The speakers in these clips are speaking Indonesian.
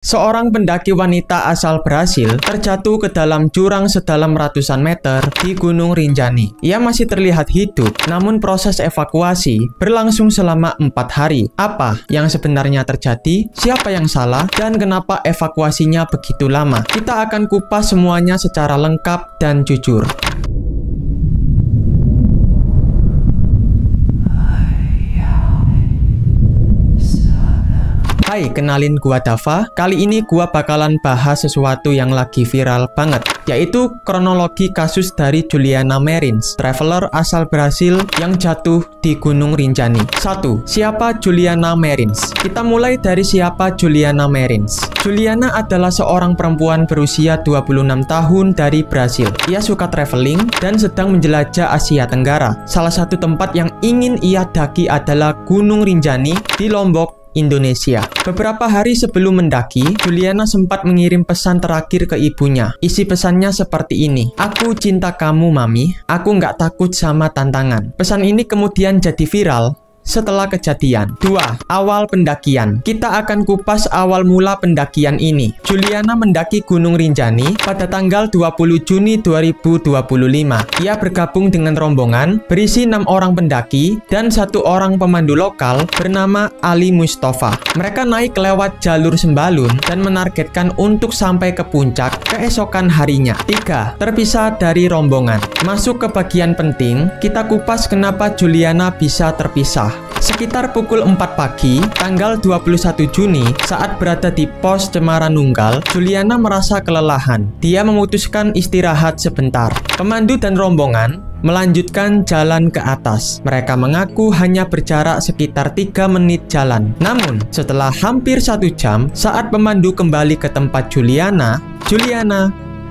Seorang pendaki wanita asal Brasil terjatuh ke dalam jurang sedalam ratusan meter di Gunung Rinjani. Ia masih terlihat hidup, namun proses evakuasi berlangsung selama 4 hari. Apa yang sebenarnya terjadi? Siapa yang salah? Dan kenapa evakuasinya begitu lama? Kita akan kupas semuanya secara lengkap dan jujur. Hai, kenalin gua Dava. Kali ini gua bakalan bahas sesuatu yang lagi viral banget, yaitu kronologi kasus dari Juliana Marins, traveler asal Brasil yang jatuh di Gunung Rinjani. 1. Siapa Juliana Marins? Kita mulai dari siapa Juliana Marins. Juliana adalah seorang perempuan berusia 26 tahun dari Brasil. Ia suka traveling dan sedang menjelajah Asia Tenggara. Salah satu tempat yang ingin ia daki adalah Gunung Rinjani di Lombok, Indonesia. Beberapa hari sebelum mendaki, Juliana sempat mengirim pesan terakhir ke ibunya. Isi pesannya seperti ini: "Aku cinta kamu, Mami. Aku nggak takut sama tantangan." Pesan ini kemudian jadi viral setelah kejadian. 2. Awal pendakian. Kita akan kupas awal mula pendakian ini. Juliana mendaki Gunung Rinjani pada tanggal 20 Juni 2025. Ia bergabung dengan rombongan berisi 6 orang pendaki dan 1 orang pemandu lokal bernama Ali Mustafa. Mereka naik lewat jalur Sembalun dan menargetkan untuk sampai ke puncak keesokan harinya. 3. Terpisah dari rombongan. Masuk ke bagian penting, kita kupas kenapa Juliana bisa terpisah. Sekitar pukul 4 pagi, tanggal 21 Juni, saat berada di pos Cemara Nunggal, Juliana merasa kelelahan. Dia memutuskan istirahat sebentar. Pemandu dan rombongan melanjutkan jalan ke atas. Mereka mengaku hanya berjarak sekitar 3 menit jalan. Namun, setelah hampir 1 jam, saat pemandu kembali ke tempat Juliana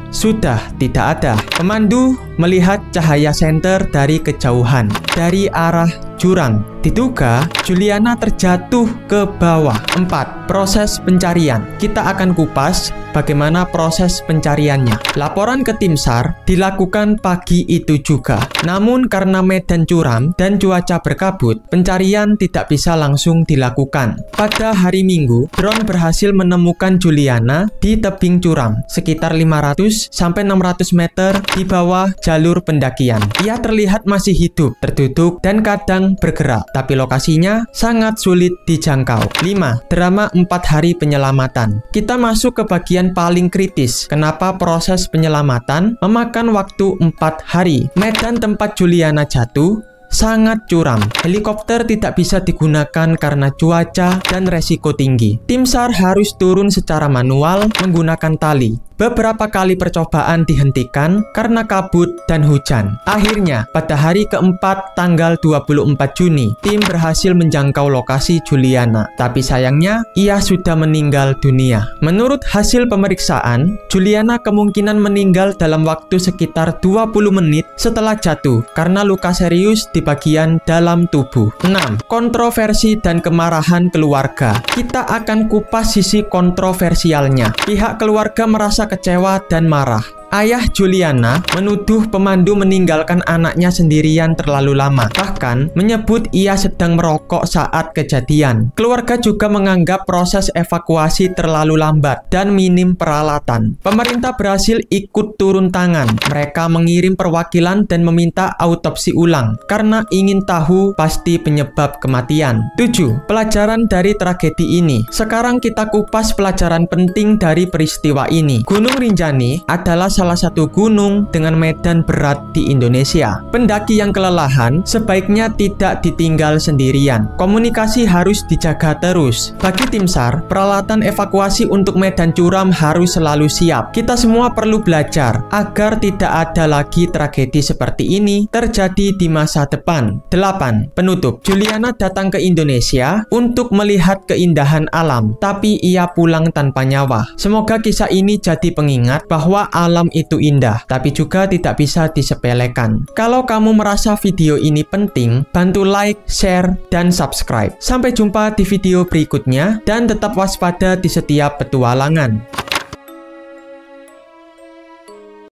sudah tidak ada. Pemandu melihat cahaya senter dari kejauhan, dari arah jurang. Diduga Juliana terjatuh ke bawah. 4. Proses pencarian. Kita akan kupas bagaimana proses pencariannya. Laporan ke tim SAR dilakukan pagi itu juga. Namun karena medan curam dan cuaca berkabut, pencarian tidak bisa langsung dilakukan. Pada hari Minggu, drone berhasil menemukan Juliana di tebing curam, sekitar 500-600 meter di bawah jalur pendakian. Ia terlihat masih hidup, terduduk, dan kadang bergerak, tapi lokasinya sangat sulit dijangkau. 5. Drama 4 hari penyelamatan. Kita masuk ke bagian paling kritis. Kenapa proses penyelamatan memakan waktu 4 hari? Medan tempat Juliana jatuh sangat curam. Helikopter tidak bisa digunakan karena cuaca dan resiko tinggi. Tim SAR harus turun secara manual menggunakan tali. Beberapa kali percobaan dihentikan karena kabut dan hujan. Akhirnya, pada hari keempat tanggal 24 Juni, tim berhasil menjangkau lokasi Juliana. Tapi sayangnya, ia sudah meninggal dunia. Menurut hasil pemeriksaan, Juliana kemungkinan meninggal dalam waktu sekitar 20 menit setelah jatuh karena luka serius di bagian dalam tubuh. 6. Kontroversi dan kemarahan keluarga. Kita akan kupas sisi kontroversialnya. Pihak keluarga merasa kecewa dan marah. Ayah Juliana menuduh pemandu meninggalkan anaknya sendirian terlalu lama, bahkan menyebut ia sedang merokok saat kejadian. Keluarga juga menganggap proses evakuasi terlalu lambat dan minim peralatan. Pemerintah berhasil ikut turun tangan. Mereka mengirim perwakilan dan meminta autopsi ulang karena ingin tahu pasti penyebab kematian. 7. Pelajaran dari tragedi ini. Sekarang kita kupas pelajaran penting dari peristiwa ini. Gunung Rinjani adalah salah satu gunung dengan medan berat di Indonesia. Pendaki yang kelelahan sebaiknya tidak ditinggal sendirian. Komunikasi harus dijaga terus. Bagi tim SAR, peralatan evakuasi untuk medan curam harus selalu siap. Kita semua perlu belajar agar tidak ada lagi tragedi seperti ini terjadi di masa depan. 8. Penutup. Juliana datang ke Indonesia untuk melihat keindahan alam, tapi ia pulang tanpa nyawa. Semoga kisah ini jadi pengingat bahwa alam itu indah, tapi juga tidak bisa disepelekan. Kalau kamu merasa video ini penting, bantu like, share, dan subscribe. Sampai jumpa di video berikutnya, dan tetap waspada di setiap petualangan.